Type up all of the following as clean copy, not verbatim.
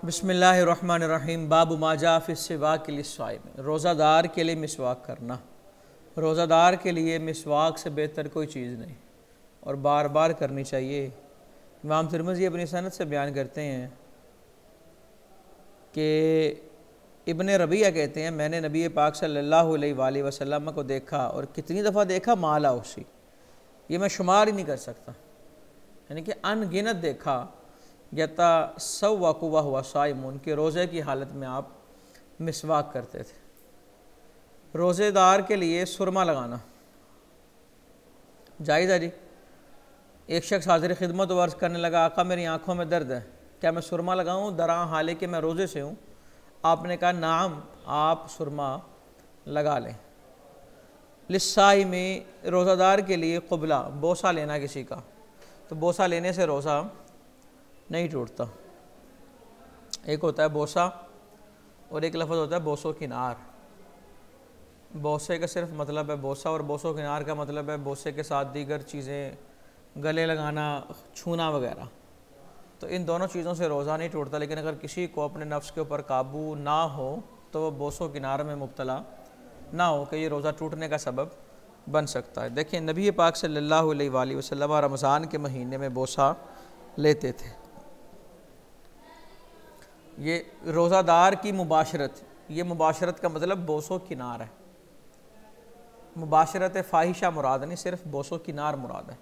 बिस्मिल्लाहिर्रहमानिर्रहीम। बाबु माजा फ़िस्सिवाक लिस्साइम। रोज़ादार के लिए मिसवाक करना। रोज़ादार के लिए मिसवाक से बेहतर कोई चीज़ नहीं और बार बार करनी चाहिए। इमाम तिरमिज़ी अपनी सनद से बयान करते हैं कि इब्न रबिया कहते हैं, मैंने नबी पाक सल्लल्लाहु अलैहि वसल्लम को देखा और कितनी दफ़ा देखा, माला उसी, ये मैं शुमार ही नहीं कर सकता, यानी कि अनगिनत देखा। यता सव्वाकुवा हुआ साइमुन के रोज़े की हालत में आप मिसवाक करते थे। रोज़ेदार के लिए सुरमा लगाना जायज़ है जी। एक शख्स हाज़िर खिदमत वर्ज़ करने लगा, आका मेरी आँखों में दर्द है, क्या मैं सुरमा लगाऊँ दरा हाले कि मैं रोज़े से हूँ? आपने कहा नाम, आप सुरमा लगा लें। लिस्साई में रोज़ादार के लिए क़ुबला, बोसा लेना किसी का, तो बोसा लेने से रोज़ा नहीं टूटता। एक होता है बोसा और एक लफ्ज़ होता है बोसो किनार। बोसे का सिर्फ मतलब है बोसा और बोसो किनार का मतलब है बोसे के साथ दीगर चीज़ें, गले लगाना, छूना वगैरह। तो इन दोनों चीज़ों से रोज़ा नहीं टूटता, लेकिन अगर किसी को अपने नफ्स के ऊपर काबू ना हो तो वह बोसो किनार में मुब्तला ना हो कि ये रोज़ा टूटने का सबब बन सकता है। देखिए नबी पाक सल्लल्लाहु अलैहि वसल्लम रमज़ान के महीने में बोसा लेते थे। ये रोज़ादार की मुबाशरत, ये मुबाशरत का मतलब बोसो किनार है। मुबाशरत फ़ाहिशा मुराद नहीं, सिर्फ बोसो किनार मुराद है।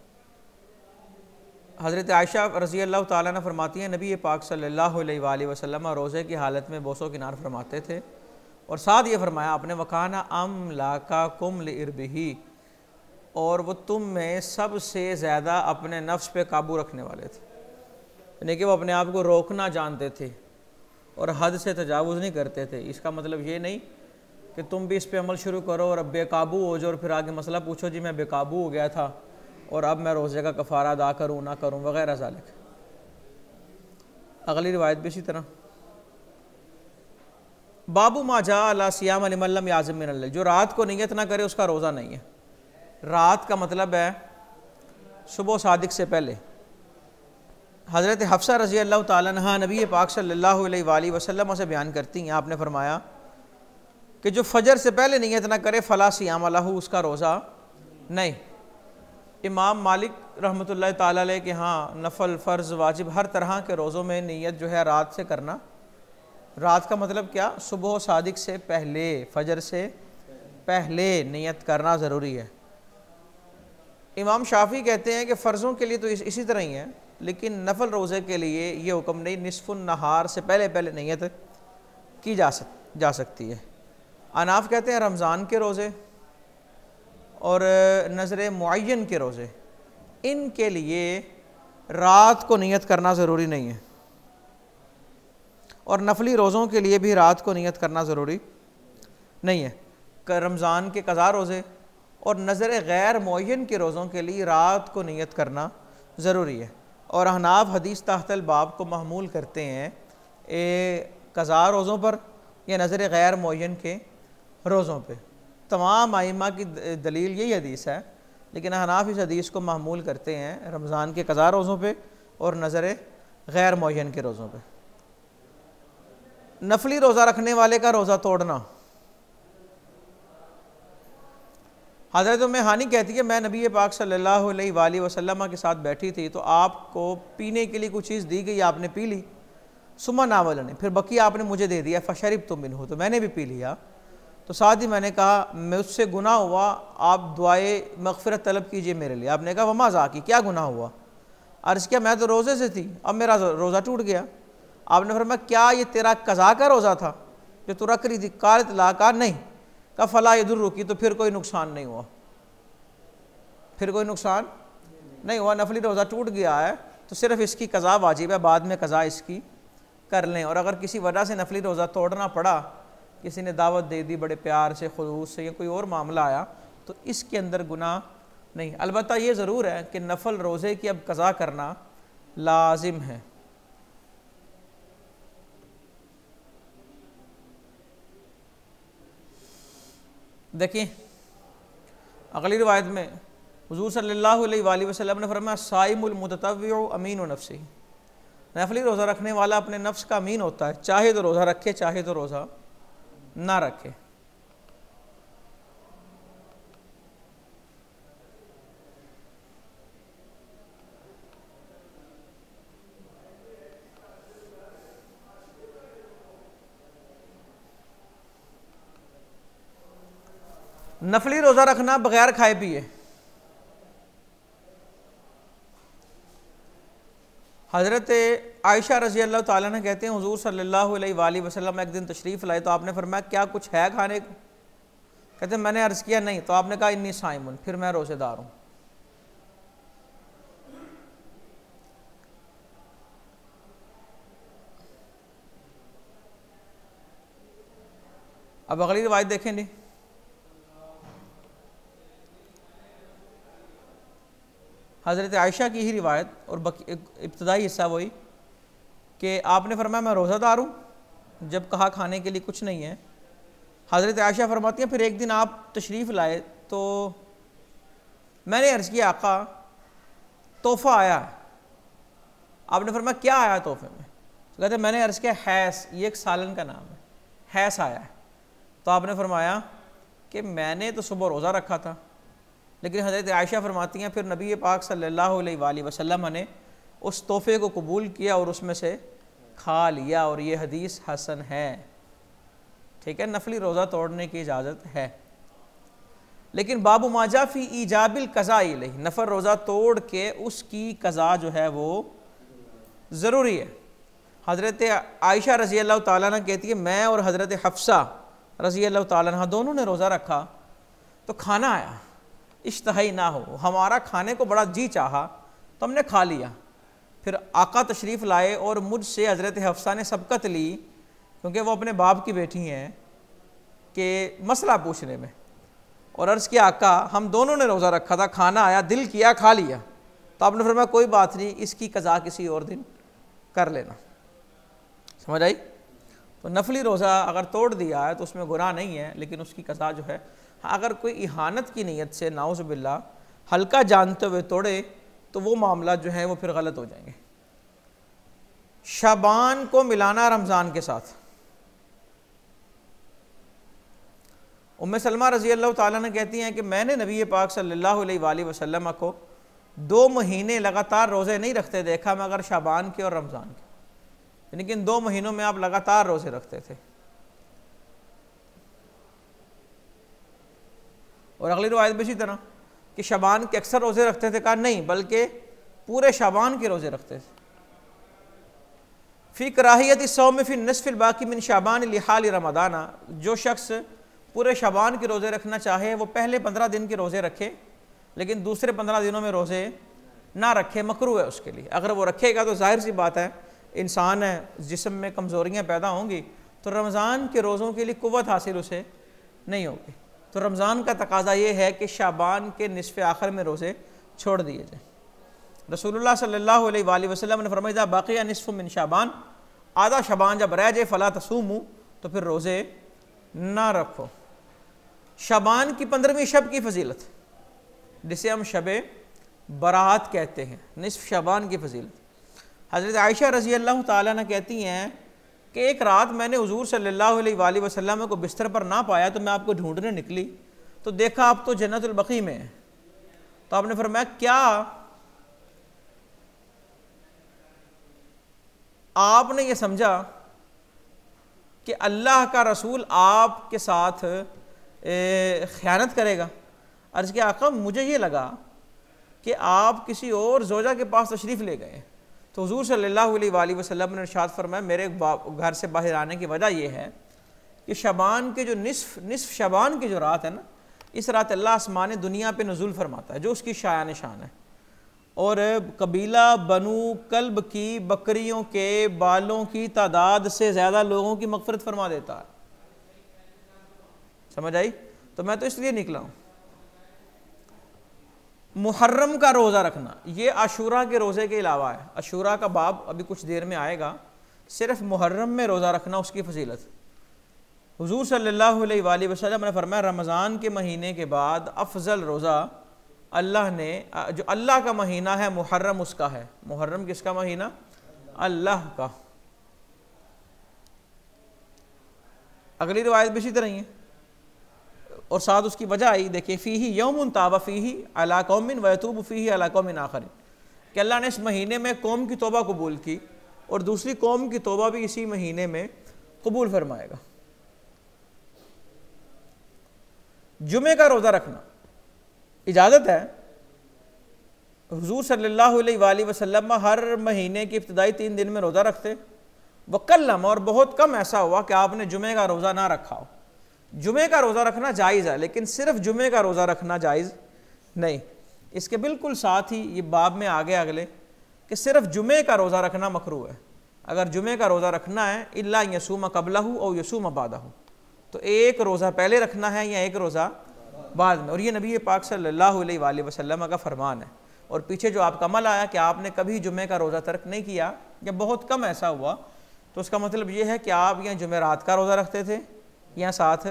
हज़रत आयशा रज़ी अल्लाह ताला अन्हा फरमाती हैं, नबी पाक सल्लल्लाहु अलैहि वसल्लम रोज़े की हालत में बोसो किनार फरमाते थे और साथ ये फरमाया आपने, वकाना अमलाका कुम लिइर्बिही, और वो तुम में सबसे ज़्यादा अपने नफ्स पे काबू रखने वाले थे, यानी कि वो अपने आप को रोकना जानते थे और हद से तजावुज़ नहीं करते थे। इसका मतलब ये नहीं कि तुम भी इस पे अमल शुरू करो और अब बेकाबू हो जाओ और फिर आगे मसला पूछो जी मैं बेकाबू हो गया था और अब मैं रोज़े का कफ़ारा अदा करूँ ना करूँ वगैरह ज़ालिक। अगली रिवायत भी इसी तरह, बाबू माजा अला सियाम लिमल्लम याज़िम मिनल लैल, जो रात को नियत ना करे उसका रोज़ा नहीं है। रात का मतलब है सुबह सादिक से पहले। हज़रत हफ्सा रज़ी अल्लाह ताला अन्हा नबी पाक सल्लल्लाहु अलैहि वसल्लम से बयान करती हैं, आपने फरमाया कि जो फ़जर से पहले नियत ना करे फ़ला सियाम लहू, उसका रोज़ा नहीं। इमाम मालिक रहमतुल्लाह ताला अलैह के हाँ नफल, फ़र्ज़, वाजिब हर तरह के रोज़ों में नियत जो है रात से करना। रात का मतलब क्या? सुबह सादिक से पहले, फ़जर से पहले नियत करना ज़रूरी है। इमाम शाफ़ी कहते हैं कि फ़र्ज़ों के लिए तो इसी तरह ही है, लेकिन नफल रोज़े के लिए ये हुक्म नहीं, निस्फ़ुन नहार से पहले पहले नियत की जा सकती है। अनाफ कहते हैं रमज़ान के रोज़े और नज़र मुअय्यन के रोज़े, इनके लिए रात को नियत करना ज़रूरी नहीं है और नफली रोज़ों के लिए भी रात को नियत करना ज़रूरी नहीं है। रमज़ान के क़ज़ा रोज़े और नज़र गैर मुअय्यन के रोज़ों के लिए रात को नियत करना ज़रूरी है। और अहनाफ हदीस तहतल बाब को महमूल करते हैं क़ज़ा रोज़ों पर या नज़र गैर मुअय्यन के रोज़ों पे। तमाम आइमा की दलील यही हदीस है, लेकिन अहनाफ इस हदीस को महमूल करते हैं रमज़ान के क़ज़ा रोज़ों पे और नज़र गैर मुअय्यन के रोज़ों पे। नफली रोज़ा रखने वाले का रोज़ा तोड़ना। हज़रत उम्मे हानी कहती है, मैं नबी पाक सल्लल्लाहु अलैहि वसल्लम के साथ बैठी थी तो आपको पीने के लिए कुछ चीज़ दी गई, आपने पी ली, सुमा नावलने, फिर बकी आपने मुझे दे दिया, फ़शरिब तुम मिन्हु, तो मैंने भी पी लिया। तो साथ ही मैंने कहा मुझसे गुनाह हुआ, आप दुआए मग़फ़िरत तलब कीजिए मेरे लिए। आपने कहा वमा ज़ाकी, क्या गुनाह हुआ? अर्ज़ किया मैं तो रोज़े से थी, अब मेरा रोज़ा टूट गया। आपने फरमाया क्या ये तेरा क़ज़ा का रोज़ा था जो तू रख रही थी? क़ालत ला, का नहीं। का फ़ला यदुर्रुकी, तो फिर कोई नुकसान नहीं हुआ, फिर कोई नुकसान नहीं हुआ, नफली रोज़ा टूट गया है तो सिर्फ इसकी क़ज़ा वाजिब है, बाद में क़ज़ा इसकी कर लें। और अगर किसी वजह से नफली रोज़ा तोड़ना पड़ा, किसी ने दावत दे दी बड़े प्यार से, खुलूस से, या कोई और मामला आया, तो इसके अंदर गुनाह नहीं। अलबत्ता ये ज़रूर है कि नफल रोज़े की अब क़ज़ा करना लाजिम है। देखिए अगली रिवायत में हुज़ूर सल्लल्लाहु अलैहि वसल्लम ने फरमाया साइमुल मुततव्विउ अमीनु नफ्सी, नफली रोज़ा रखने वाला अपने नफ्स का अमीन होता है, चाहे तो रोज़ा रखे चाहे तो रोज़ा ना रखे। नफली रोज़ा रखना बगैर खाए पिए। हज़रत आयशा रज़ी अल्लाह ताला ने कहते हैं हुज़ूर सल्लल्लाहु अलैहि वसल्लम एक दिन तशरीफ़ लाए तो आपने फरमाया क्या कुछ है खाने को? कहते हैं मैंने अर्ज़ किया नहीं, तो आपने कहा इन्नी साइमुन, फिर मैं रोज़ेदार हूँ। अब अगली रिवायत देखें जी। हज़रत आयशा की ही रिवायत और इब्तदाई हिस्सा वही कि आपने फरमाया मैं रोज़ादार हूँ जब कहा खाने के लिए कुछ नहीं है। हज़रत आयशा फरमाती हैं फिर एक दिन आप तशरीफ़ लाए तो मैंने अर्ज़ किया आका तोहफ़ा आया है। आपने फरमाया क्या आया तोहफ़े में? तो कहते मैंने अर्ज़ किया हैस, ये एक सालन का नाम है, हैस आया है। तो आपने फरमाया कि मैंने तो सुबह रोज़ा रखा था। लेकिन हज़रत आयशा फरमाती हैं फिर नबी पाक सल्लल्लाहु अलैहि वसल्लम ने उस तोहफ़े को कबूल किया और उसमें से खा लिया, और ये हदीस हसन है। ठीक है, नफली रोज़ा तोड़ने की इजाज़त है। लेकिन बाबू माजा फ़ी ईजाबिल कज़ा इलैहि, नफल रोज़ा तोड़ के उसकी कज़ा जो है वो ज़रूरी है। हज़रत आयशा रज़ी अल्लाह ताला अन्हा कहती है मैं और हज़रत हफ्सा रज़ी अल्लाह ताला अन्हा दोनों ने रोज़ा रखा तो खाना आया, इश्तहाई ना हो, हमारा खाने को बड़ा जी चाहा तो हमने खा लिया। फिर आका तशरीफ़ लाए और मुझसे हज़रत हफ्सा ने सबकत ली, क्योंकि वो अपने बाप की बेटी हैं, कि मसला पूछने में, और अर्ज़ किया आका हम दोनों ने रोज़ा रखा था, खाना आया, दिल किया, खा लिया। तो आपने फरमाया कोई बात नहीं, इसकी कज़ा किसी और दिन कर लेना। समझ आई? तो नफली रोज़ा अगर तोड़ दिया है तो उसमें गुनाह नहीं है, लेकिन उसकी कज़ा जो है, अगर कोई इहानत की नीयत से नाउज़ बिल्लाह हल्का जानते हुए तोड़े तो वो मामला जो है वो फिर गलत हो जाएंगे। शाबान को मिलाना रमज़ान के साथ। उम्मे सलमा रज़ी अल्लाह ताला ने कहती हैं कि मैंने नबी पाक सल्लल्लाहु अलैहि वसल्लम को 2 महीने लगातार रोज़े नहीं रखते देखा, मगर शाबान के और रमज़ान के, यानी कि इन 2 महीनों में आप लगातार रोज़े रखते थे। और अगली रवायत भी इसी तरह कि शाबान के अक्सर रोज़े रखते थे, कहा नहीं बल्कि पूरे शाबान के रोज़े रखते थे। फ़ी कराहियत सौम फ़ी निस्फ़िल बाकी मिन शाबान लिहाल रमदाना, जो शख्स पूरे शाबान के रोज़े रखना चाहे वो पहले 15 दिन के रोज़े रखे, लेकिन दूसरे 15 दिनों में रोज़े ना रखे, मकरूह है उसके लिए। अगर वो रखेगा तो जाहिर सी बात है इंसान है, जिस्म में कमज़ोरियाँ पैदा होंगी तो रमज़ान के रोज़ों के लिए कुव्वत हासिल उसे नहीं होगी। तो रमज़ान का तकाजा ये है कि शाबान के निसफ़े आखिर में रोज़े छोड़ दिए जाए। रसूलुल्लाह सल्लल्लाहु अलैहि वसल्लम ने फरमाया बाक़िया निस्फ़ु मिन शाबान, आधा शाबान जब रह जाए फ़ला तसूमू, तो फिर रोज़े ना रखो। शाबान की 15वीं शब की फजीलत, जिसे हम शब बरात कहते हैं, निस्फ़ शाबान की फजीलत। हज़रत आयशा रज़ी अल्लाह ताला अन्हा कहती हैं कि एक रात मैंने हुज़ूर सल्लल्लाहु अलैहि वसल्लम को बिस्तर पर ना पाया, तो मैं आपको ढूंढने निकली तो देखा आप तो जन्नतुल बक़ी में हैं। तो आपने फरमाया क्या आपने ये समझा कि अल्लाह का रसूल आपके साथ ख़यानत करेगा? अर्ज़ किया आका मुझे ये लगा कि आप किसी और ज़ौजा के पास तशरीफ़ ले गए। तो हुज़ूर सल्लल्लाहु अलैहि वसल्लम ने इरशाद फरमाया मेरे घर से बाहर आने की वजह यह है कि शबान के जो निस्फ़ शबान की जो रात है ना, इस रात अल्लाह आसमान दुनिया पे नुज़ूल फरमाता है, जो उसकी शायान शान है, और कबीला बनु कल्ब की बकरियों के बालों की तादाद से ज़्यादा लोगों की मग़फ़िरत फरमा देता है। समझ आई? तो मैं तो इसलिए निकला हूँ। मुहर्रम का रोज़ा रखना ये आशूरा के रोज़े के अलावा है। आशूरा का बाब अभी कुछ देर में आएगा। सिर्फ मुहर्रम में रोज़ा रखना उसकी फजीलत। हुज़ूर सल्लल्लाहु अलैहि वसल्लम ने फरमाया रमज़ान के महीने के बाद अफजल रोज़ा अल्लाह ने, जो अल्लाह का महीना है मुहर्रम उसका है। मुहर्रम किसका महीना? अल्लाह का। अगली रिवायत भी इसी तरह ही है और साथ उसकी वजह आई, देखिए फ़ीही यौमुन ताबा फ़ीही अला कौमिन व यतूबु फ़ीही अला कौमिन आखरिन, कि अल्लाह ने इस महीने में कौम की तौबा कबूल की और दूसरी कौम की तौबा भी इसी महीने में कबूल फरमाएगा। जुमे का रोज़ा रखना इजाज़त है। हुज़ूर सल्लल्लाहु अलैहि वसल्लम हर महीने की इब्तिदाई 3 दिन में रोज़ा रखते, वकल्लम, और बहुत कम ऐसा हुआ कि आपने जुमे का रोज़ा ना रखा हो। जुमे का रोज़ा रखना जायज़ है, लेकिन सिर्फ जुमे का रोज़ा रखना जायज़ नहीं। इसके बिल्कुल साथ ही ये बाब में आगे अगले कि सिर्फ जुमे का रोज़ा रखना मकरूह है। अगर जुमे का रोज़ा रखना है इल्ला यसूम कबलहू और यसूम बादहू, तो एक रोज़ा पहले रखना है या एक रोज़ा बाद में, और ये नबी पाक सल्लल्लाहु अलैहि वसल्लम का फरमान है। और पीछे जो आपका अमल आया कि आपने कभी जुमे का रोज़ा तर्क नहीं किया या बहुत कम ऐसा हुआ, तो उसका मतलब ये है कि आप या जुमेरात का रोज़ा रखते थे या साथ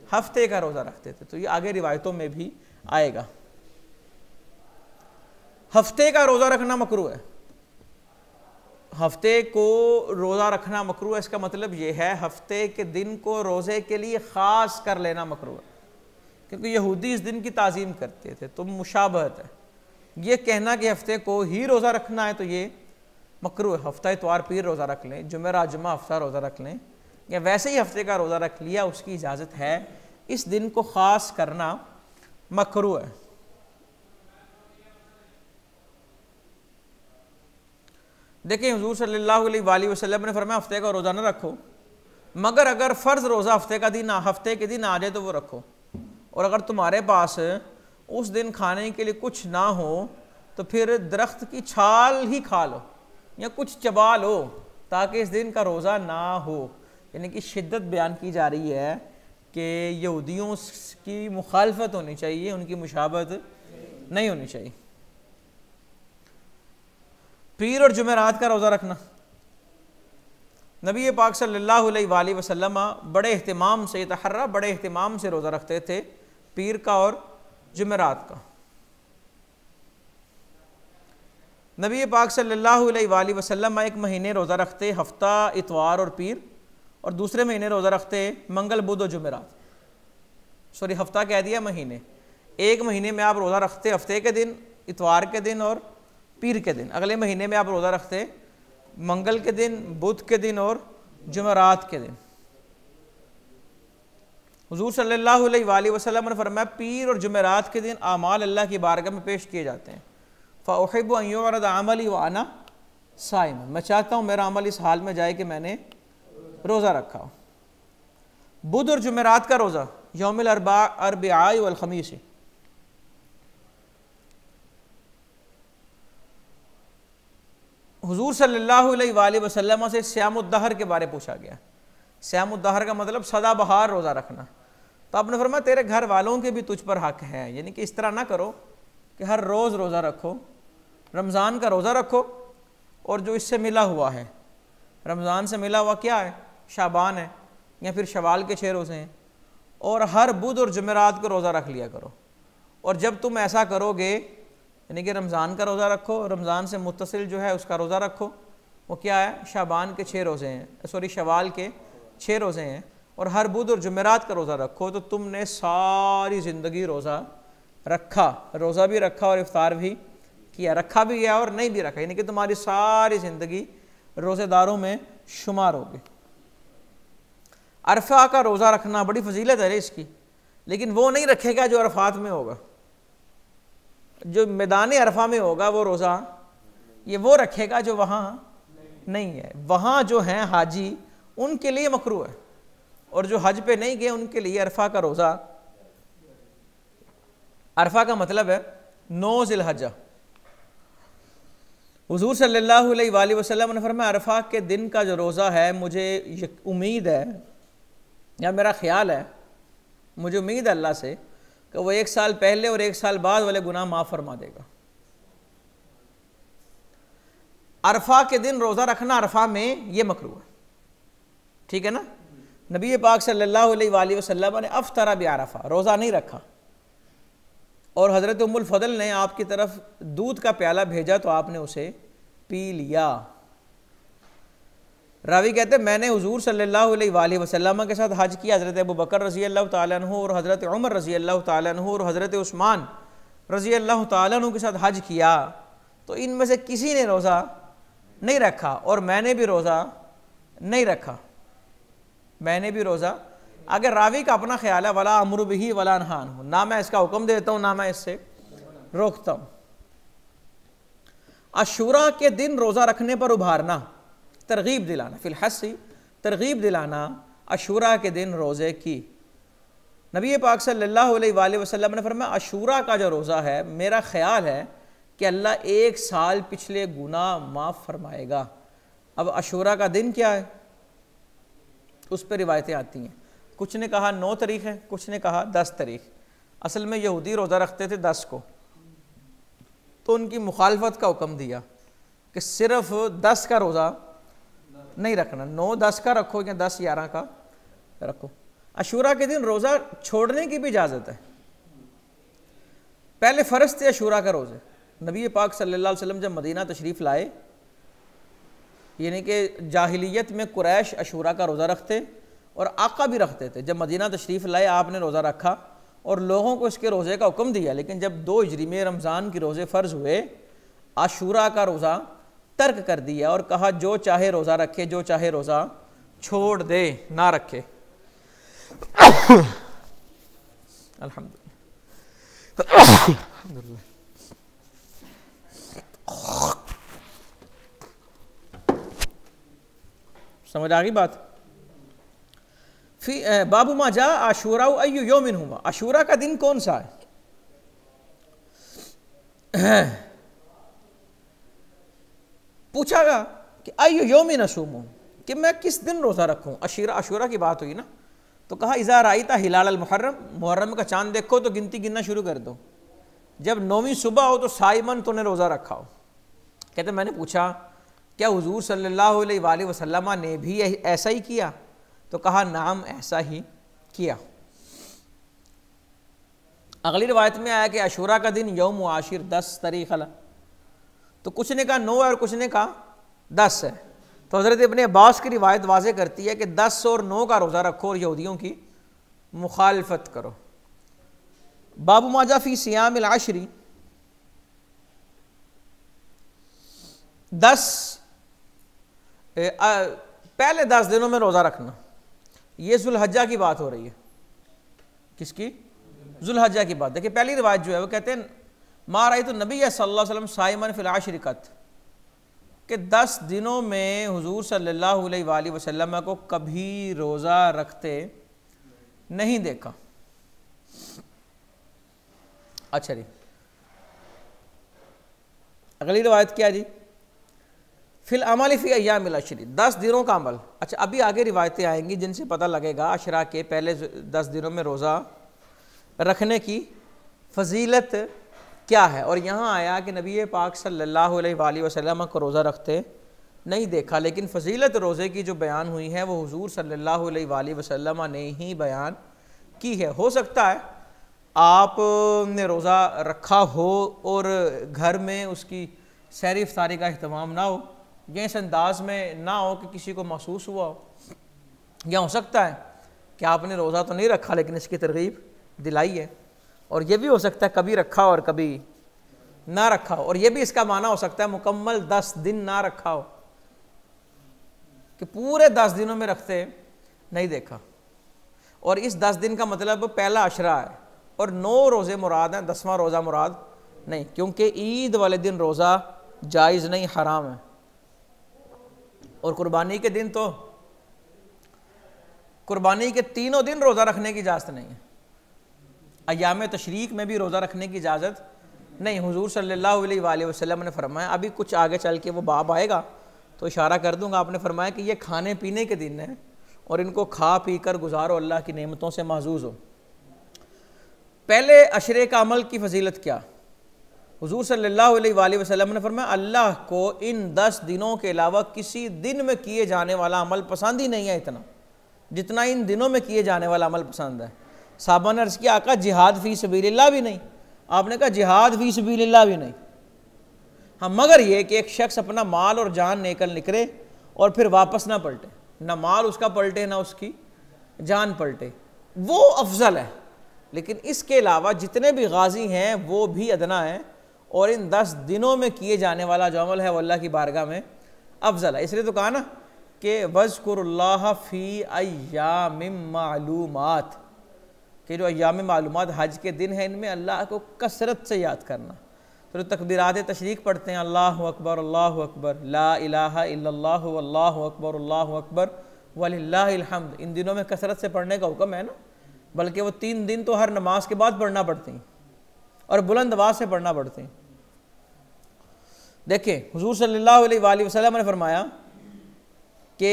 हफ्ते का रोज़ा रखते थे। तो ये आगे रिवायतों में भी आएगा। हफ्ते का रोज़ा रखना मकरूह है। हफ्ते को रोज़ा रखना मकरूह है, इसका मतलब ये है हफ्ते के दिन को रोज़े के लिए ख़ास कर लेना मकरूह है, क्योंकि यहूदी इस दिन की ताज़ीम करते थे, तो मुशाबहत है। ये कहना कि हफ्ते को ही रोज़ा रखना है तो ये मकरूह है। हफ्ता इतवार पीर रोज़ा रख लें, जुमेरात जुमा हफ्ता रोज़ा रख लें, या वैसे ही हफ्ते का रोज़ा रख लिया, उसकी इजाज़त है। इस दिन को ख़ास करना मकरूह है। देखिए हुज़ूर सल्लल्लाहु अलैहि वसल्लम ने फरमाया हफ्ते का रोज़ा न रखो, मगर अगर फ़र्ज़ रोज़ा हफ्ते के दिन आ जाए तो वो रखो। और अगर तुम्हारे पास उस दिन खाने के लिए कुछ ना हो तो फिर दरख्त की छाल ही खा लो या कुछ चबा लो, ताकि इस दिन का रोज़ा ना हो। यानी कि शिद्दत बयान की जा रही है कि यहूदियों की मुखालफत होनी चाहिए, उनकी मुशाबहत नहीं होनी चाहिए। पीर और जुमेरात का रोज़ा रखना, नबी पाक सल्लल्लाहु अलैहि वसल्लम बड़े एहतिमाम से तहर्रा, बड़े एहतिमाम से रोज़ा रखते थे, पीर का और जुमेरात का। नबी पाक सल्लल्लाहु अलैहि वसल्लम एक महीने रोज़ा रखते हफ्ता इतवार और पीर, और दूसरे महीने रोज़ा रखते मंगल बुध और जुमेरात। सॉरी, हफ्ता कह दिया, महीने। एक महीने में आप रोज़ा रखते हफ्ते के दिन, इतवार के दिन और पीर के दिन। अगले महीने में आप रोज़ा रखते मंगल के दिन, बुध के दिन और जुमेरात के दिन। हुज़ूर सल्लल्लाहु अलैहि वसल्लम ने फरमाया पीर और जुमेरात के दिन आमाल अल्लाह की बारगाह में पेश किए जाते हैं। फ़उहिब्बु अन युअरद अमली व अना साइम, मैं चाहता हूँ मेरा अमल इस हाल में जाए कि मैंने रोज़ा रखा हो। बुध और जुमेरात का रोज़ा यौमिल अरबिआई वल खमीस। हुज़ूर सल्लल्लाहु अलैहि वसल्लम से स्यामुद्दहर के बारे पूछा गया। स्यामुद्दहर का मतलब सदाबहार रोज़ा रखना। तो आपने फरमाया तेरे घर वालों के भी तुझ पर हक है, यानी कि इस तरह ना करो कि हर रोज़ रोज़ा रखो। रमज़ान का रोज़ा रखो और जो इससे मिला हुआ है, रमज़ान से मिला हुआ क्या है, शाबान है या फिर शवाल के 6 रोज़े हैं, और हर बुध और जुमेरात को रोज़ा रख लिया करो। और जब तुम ऐसा करोगे, यानी कि रमज़ान का रोज़ा रखो, रमज़ान से मुत्तसिल जो है उसका रोज़ा रखो, वो क्या है, शाबान के 6 रोज़े हैं, सॉरी शवाल के 6 रोज़े हैं, और हर बुध और जुमेरात का रोज़ा रखो, तो तुमने सारी ज़िंदगी रोज़ा रखा, रोज़ा भी रखा और इफ्तार भी किया, रखा भी गया और नहीं भी रखा, यानी कि तुम्हारी सारी ज़िंदगी रोज़ेदारों में शुमार होगी। अरफा का रोज़ा रखना बड़ी फजीलत है इसकी, लेकिन वो नहीं रखेगा जो अरफात में होगा। जो मैदान अरफा में होगा वो रोज़ा ये वो रखेगा जो वहाँ नहीं है। वहाँ जो हैं हाजी उनके लिए मकरूह है, और जो हज पे नहीं गए उनके लिए अरफा का रोज़ा। अरफा का मतलब है 9 ज़िलहज्जा। हुज़ूर सल्लल्लाहु अलैहि वसल्लम ने फरमाया अरफा के दिन का जो रोज़ा है, मुझे उम्मीद है या मेरा ख्याल है, मुझे उम्मीद है अल्लाह से कि वो 1 साल पहले और 1 साल बाद वाले गुनाह माफ़ फरमा देगा। अरफा के दिन रोज़ा रखना अरफा में ये मकरूह है, ठीक है ना। नबी पाक सल्लल्लाहु अलैहि वसल्लम ने अफ्तरा भी अरफा, रोज़ा नहीं रखा, और हज़रत उम्मुल फ़ज़ल ने आपकी तरफ दूध का प्याला भेजा तो आपने उसे पी लिया। रावी कहते हैं मैंने हुजूर सल्लल्लाहु अलैहि वसल्लम के साथ हज किया, हज़रत अबू बकर रज़ी अल्लाह ताला अन्हु और हज़रत उमर रज़ी अल्लाह ताला अन्हु और हज़रत उस्मान रज़ी अल्लाह ताला अन्हु के साथ हज किया, तो इनमें से किसी ने रोज़ा नहीं रखा और मैंने भी रोज़ा नहीं रखा, मैंने भी रोज़ा। अगर रावी का अपना ख्याल है वला अमरु बिही वला अनहान हो, ना मैं इसका हुक्म देता हूँ ना मैं इससे रोकता हूँ। अशूरा के दिन रोज़ा रखने पर उभारना, तरगीब दिलाना, फिलहसी तरगीब दिलाना अशूरा के दिन रोज़े की। नबी पाक सल्लल्लाहु अलैहि वसल्लम ने फरमाया अशूरा का जो रोज़ा है मेरा ख्याल है कि अल्लाह 1 साल पिछले गुनाह माफ़ फरमाएगा। अब अशूरा का दिन क्या है, उस पर रिवायतें आती हैं। कुछ ने कहा 9 तारीख़ है, कुछ ने कहा 10 तारीख़। असल में यहूदी रोज़ा रखते थे 10 को, तो उनकी मुखालफत का हुक्म दिया कि सिर्फ 10 का रोज़ा नहीं रखना, 9-10 का रखो या 10-11 का रखो। अशूरा के दिन रोज़ा छोड़ने की भी इजाज़त है। पहले फ़र्ज़ थे अशूरा का रोज़े। नबी पाक सल्लल्लाहु अलैहि वसल्लम जब मदीना तशरीफ़ लाए, यानी कि जाहिलियत में कुरैश अशूरा का रोज़ा रखते और आका भी रखते थे। जब मदीना तशरीफ़ लाए आपने रोज़ा रखा और लोगों को इसके रोज़े का हुक्म दिया, लेकिन जब 2 हिजरी में रमज़ान के रोज़े फ़र्ज़ हुए, आशूरा का रोज़ा तर्क कर दिया और कहा जो चाहे रोज़ा रखे, जो चाहे रोज़ा छोड़ दे, ना रखे। अल्हम्दुलिल्लाह। समझ आ गई बात। बाबू मा जा आशूरा अय्यु यौमिन हुआ, आशूरा का दिन कौन सा है? पूछागा कि अय्यु यौमिन असूमु, कि मैं किस दिन रोज़ा रखूँ। आशूरा की बात हुई ना, तो कहा इज़ा राइता हिलाल अल मुहर्रम, मुहर्रम का चांद देखो तो गिनती गिनना शुरू कर दो। जब 9वीं सुबह हो तो साइमन तूने रोज़ा रखा हो। कहते मैंने पूछा क्या हुजूर सल्लल्लाहु अलैहि वसल्लम ने भी ऐसा ही किया? तो कहा नाम ऐसा ही किया। अगली रिवायत में आया कि अशूरा का दिन यौम आशिर 10 तारीख़ अला, तो कुछ ने कहा 9 है और कुछ ने कहा 10 है। तो हज़रत इब्ने अब्बास की रिवायत वाज़े करती है कि 10 और 9 का रोज़ा रखो और यहूदियों की मुखालफत करो। बाबू माजा फ़ी सियामिल आशरी, 10 पहले 10 दिनों में रोज़ा रखना। ये जुल्हज्जा की बात हो रही है। किसकी? जुल्हज्जा की बात। देखिए पहली रिवायत जो है वो कहते हैं मा रायतु नबी सल्लल्लाहु अलैहि वसल्लम साइमन फिल आशरि कत, कि 10 दिनों में हुजूर सल्लल्लाहु अलैहि वसल्लम को कभी रोज़ा रखते नहीं देखा। अच्छा जी, अगली रिवायत क्या जी? फिल अमल फ़ी अय्यामिल अशरी, 10 दिनों का अमल। अच्छा अभी आगे रिवायतें आएंगी जिनसे पता लगेगा अशरा के पहले 10 दिनों में रोज़ा रखने की फजीलत क्या है। और यहाँ आया कि नबी पाक सल्लल्लाहु अलैहि वसल्लम को रोज़ा रखते नहीं देखा, लेकिन फजीलत रोज़े की जो बयान हुई है वो हुजूर सल्लल्लाहु अलैहि वसल्लम ने ही बयान की है। हो सकता है आपने रोज़ा रखा हो और घर में उसकी सहरी इफ्तारी का अहतमाम ना हो, या इस अंदाज में ना हो कि किसी को महसूस हुआ हो, या हो सकता है कि आपने रोज़ा तो नहीं रखा लेकिन इसकी तरगीब दिलाई है। और ये भी हो सकता है कभी रखा और कभी ना रखा हो, और ये भी इसका माना हो सकता है मुकम्मल 10 दिन ना रखा हो, कि पूरे 10 दिनों में रखते नहीं देखा। और इस 10 दिन का मतलब पहला अशरा है और 9 रोज़े मुराद हैं, 10वां रोज़ा मुराद नहीं, क्योंकि ईद वाले दिन रोज़ा जायज़ नहीं, हराम है। और कुर्बानी के दिन तो कुर्बानी के 3 दिन रोज़ा रखने की इजाज़त नहीं है। अय्याम तशरीक में भी रोज़ा रखने की इजाज़त नहीं। हुजूर सल्लल्लाहु अलैहि वसल्लम ने फरमाया, अभी कुछ आगे चल के वो बाब आएगा तो इशारा कर दूंगा, आपने फरमाया कि ये खाने पीने के दिन हैं और इनको खा पी कर गुजारो, अल्लाह की नेमतों से महजूज हो। पहले अशरे का अमल की फजीलत क्या? हुजूर सल्लल्लाहु अलैहि वसल्लम ने फरमाया अल्लाह को इन 10 दिनों के अलावा किसी दिन में किए जाने वाला अमल पसंद ही नहीं है इतना जितना इन दिनों में किए जाने वाला अमल पसंद है। साहबा ने अर्ज़ किया आका जिहाद फ़ी सबीलिल्लाह भी नहीं? आपने कहा जिहाद फ़ी सबीलिल्लाह भी नहीं। हाँ, मगर ये कि एक शख्स अपना माल और जान लेकर निकले और फिर वापस ना पलटे, ना माल उसका पलटे ना उसकी जान पलटे, वो अफजल है। लेकिन इसके अलावा जितने भी गाजी हैं वो भी अदना है, और इन 10 दिनों में किए जाने वाला जो अमल है वो अल्लाह की बारगाह में अफजल है। इसलिए तो कहा ना कि वज़्कुरुल्लाह फ़ी अय्यामिम मालूमात, कि जो अय्याम मालूमात हज के दिन है इनमें अल्लाह को कसरत से याद करना। तो तकबीरात तशरीक पढ़ते हैं, अल्लाहु अकबर, ला इलाहा इल्लल्लाहु वल्लाहु अकबर वलिल्लाहिल हम्द, इन दिनों में कसरत से पढ़ने का हुक्म है ना, बल्कि वो 3 दिन तो हर नमाज के बाद पढ़ना पड़ती हैं और बुलंद आवाज़ से पढ़ना पड़ती हैं। देखिए हुजूर सल्लल्लाहु अलैहि वसल्लम ने फरमाया कि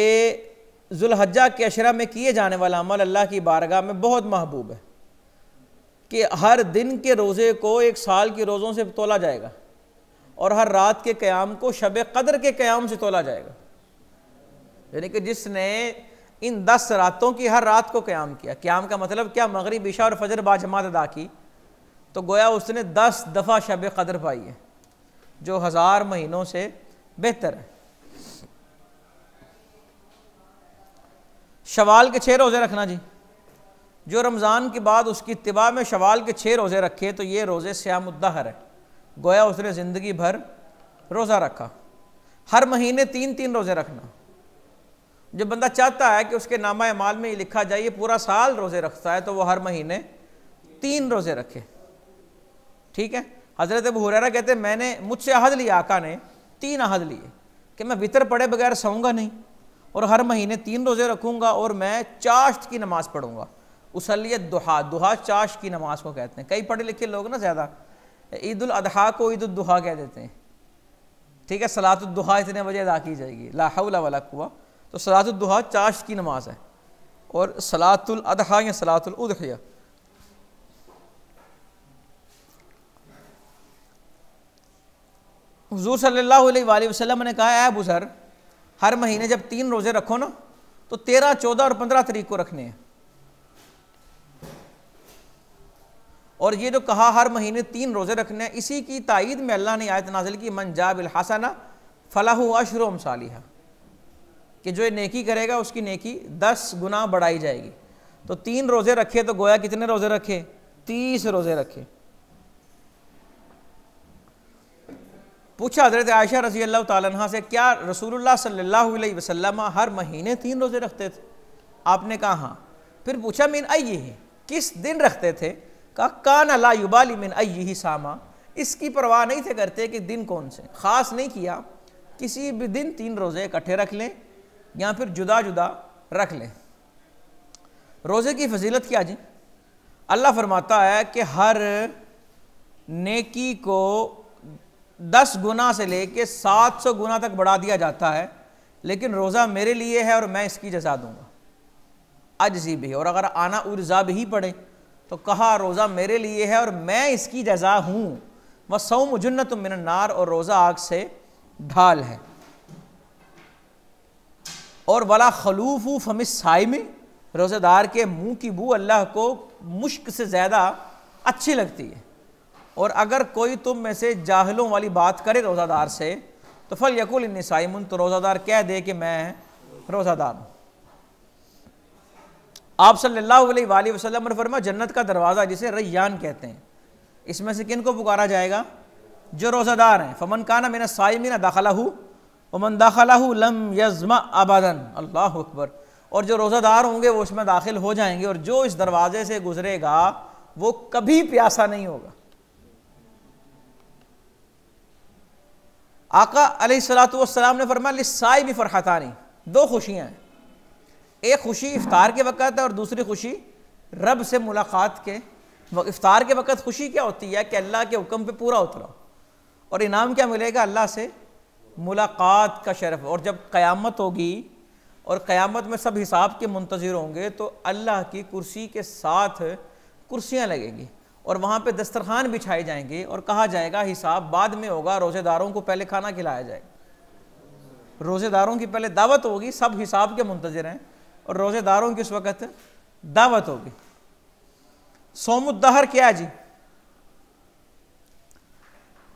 जुल्हज्जा के अशरा में किए जाने वाला अमल अल्लाह की बारगाह में बहुत महबूब है, कि हर दिन के रोज़े को 1 साल के रोज़ों से तोला जाएगा, और हर रात के क़याम को शब क़द्र के क़याम से तोला जाएगा। यानी कि जिसने इन 10 रातों की हर रात को क़याम किया, क़याम का मतलब क्या, मगरिब इशा और फजर बाजमात अदा की, तो गोया उसने 10 दफ़ा शब क़द्र पाई है, जो 1000 महीनों से बेहतर है। शवाल के 6 रोज़े रखना जी, जो रमज़ान के बाद उसकी इत्तिबा में शवाल के 6 रोज़े रखे तो ये रोज़े सियामुद्दहर है, गोया उसने ज़िंदगी भर रोज़ा रखा। हर महीने 3-3 रोज़े रखना। जो बंदा चाहता है कि उसके नामा अमाल में ये लिखा जाए ये पूरा साल रोज़े रखता है, तो वो हर महीने 3 रोज़े रखे। ठीक है। हज़रत अबू हुरैरा कहते हैं मैंने मुझसे अहद लिया, आका ने 3 अहद लिए कि मैं वितर पढ़े बगैर सोऊंगा नहीं, और हर महीने 3 रोज़े रखूँगा, और मैं चाश्त की नमाज़ पढ़ूँगा। उसलियत दुहा, दुहा चाश्त की नमाज को कहते हैं। कई पढ़े लिखे लोग ना ज़्यादा ईद उल अदहा को ईद उल दुहा कह देते हैं। ठीक है, सलातुद दुहा इतने बजे अदा की जाएगी, ला हौला वला कुव्वा, तो सलातुद दुहा चाश्त की नमाज है, और सलातुल अदहा या सलातुल उदहिया हुज़ूर सल्लल्लाहु अलैहि वसल्लम ने कहा, अबू ज़र हर महीने जब 3 रोज़े रखो ना तो 13, 14 और 15 तारीख को रखने हैं। और ये जो कहा हर महीने 3 रोज़े रखने हैं, इसी की तायीद में अल्लाह ने आयत नाज़िल की, मन जा बिल हसना फलाहु अशरु अमसालिहा, कि जो ये नेकी करेगा उसकी नेकी 10 गुना बढ़ाई जाएगी। तो 3 रोज़े रखे तो गोया कितने रोज़े रखे? 30 रोज़े रखे। पूछा हज़रत आयशा रज़ी अल्लाह ताला अन्हा से, क्या रसूलुल्लाह सल्लल्लाहु अलैहि वसल्लम हर महीने 3 रोज़े रखते थे? आपने कहा हाँ। फिर पूछा मिन अय्यिही, किस दिन रखते थे? कहा कान ला युबाली मिन अय्यिही सामा, इसकी परवाह नहीं थे करते कि दिन कौन से, ख़ास नहीं किया, किसी भी दिन 3 रोज़े इकट्ठे रख लें या फिर जुदा जुदा रख लें। रोज़े की फजीलत क्या जी? अल्लाह फरमाता है कि हर नेकी को 10 गुना से लेके 700 गुना तक बढ़ा दिया जाता है, लेकिन रोज़ा मेरे लिए है और मैं इसकी जज़ा दूंगा, अजज़ी भी। और अगर आना उर्ज़ा भी पड़े तो कहा रोज़ा मेरे लिए है और मैं इसकी जज़ा हूँ। वह सौम जुन्नतुम मिनन नार, और रोज़ा आग से ढाल है। और वला खलूफु फमिस साइम, रोज़ेदार के मुंह की बू अल्लाह को मुश्क से ज़्यादा अच्छी लगती है। और अगर कोई तुम में से जाहिलों वाली बात करे रोज़ादार से तो फल यकुल इन्नी साइमुन, तो रोज़ादार कह दे कि मैं रोज़ादार हूँ। आप सल्लल्लाहु अलैहि वसल्लम ने फरमाया जन्नत का दरवाज़ा जिसे रैयान कहते हैं, इसमें से किन को पुकारा जाएगा? जो रोज़ादार हैं। फमन काना मिन साइमिन दखलहु वमन दखलहु लम यज़मा अबदन, अल्लाहु अकबर। और जो रोज़ादार होंगे वो उसमें दाखिल हो जाएंगे, और जो इस दरवाजे से गुजरेगा वो कभी प्यासा नहीं होगा। आका अलैहिस्सलातु वस्सलाम ने फरमाया लिस्साइमी फरहतानी, 2 खुशियाँ हैं, एक खुशी इफ्तार के वक़्त है और दूसरी खुशी रब से मुलाकात के। इफ्तार के वक़्त खुशी क्या होती है कि अल्लाह के हुक्म पे पूरा उतरो, और इनाम क्या मिलेगा? अल्लाह से मुलाकात का शरफ। और जब क़यामत होगी और क़यामत में सब हिसाब के मुंतज़िर होंगे तो अल्लाह की कुर्सी के साथ कुर्सियाँ लगेंगी और वहाँ पे दस्तरखान बिछाए जाएंगे और कहा जाएगा हिसाब बाद में होगा, रोज़ेदारों को पहले खाना खिलाया जाएगा। रोज़ेदारों की पहले दावत होगी, सब हिसाब के मुंतज़िर हैं, और रोज़ेदारों की उस वक़्त दावत होगी। सौमुद्दहर क्या है जी?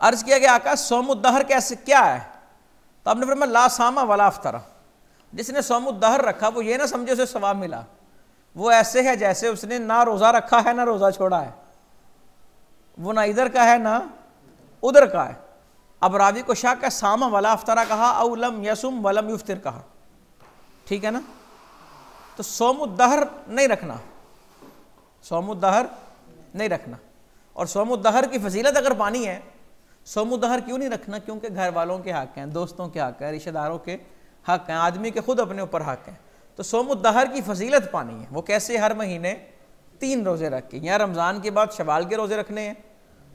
अर्ज़ किया गया आका सौमुद्दहर कैसे क्या है? तो आपने फरमाया ला सामा वला अफ्तरा, जिसने सौमुद्दहर रखा वो ये ना समझे उसे सवाब मिला, वो ऐसे है जैसे उसने ना रोज़ा रखा है ना रोज़ा छोड़ा है, वो ना इधर का है ना उधर का है। अब रावी को शक है, सामा वाला अफ्तरा कहा, औलम यसुम वलम युफ्तिर कहा, ठीक है ना। तो सौमुद्दहर नहीं रखना, सौमुद्दहर नहीं रखना। और सौमुद्दहर की फजीलत अगर पानी है, सौमुद्दहर क्यों नहीं रखना? क्योंकि घर वालों के हक हैं, दोस्तों के हक हैं, रिश्तेदारों के हक हैं, आदमी के खुद अपने ऊपर हक हैं। तो सौमुद्दहर की फजीलत पानी है। वो कैसे? हर महीने 3 रोज़े रख के, या रमज़ान के बाद शवाल के रोज़े रखने हैं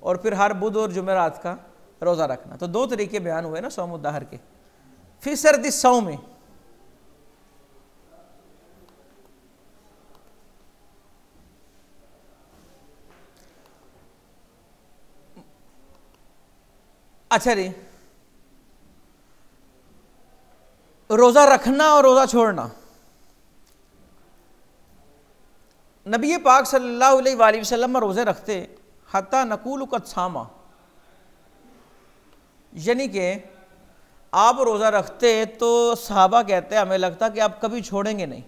और फिर हर बुध और जुमेरात का रोज़ा रखना। तो 2 तरीके बयान हुए ना सौमुद्दहर के। फिर सर्दी सौ में अच्छा जी, रोज़ा रखना और रोज़ा छोड़ना। नबी पाक सल्लल्लाहु अलैहि वसल्लम रोज़े रखते हत्ता नकूल कद सामा, यानी कि आप रोज़ा रखते तो सहाबा कहते हैं हमें लगता कि आप कभी छोड़ेंगे नहीं,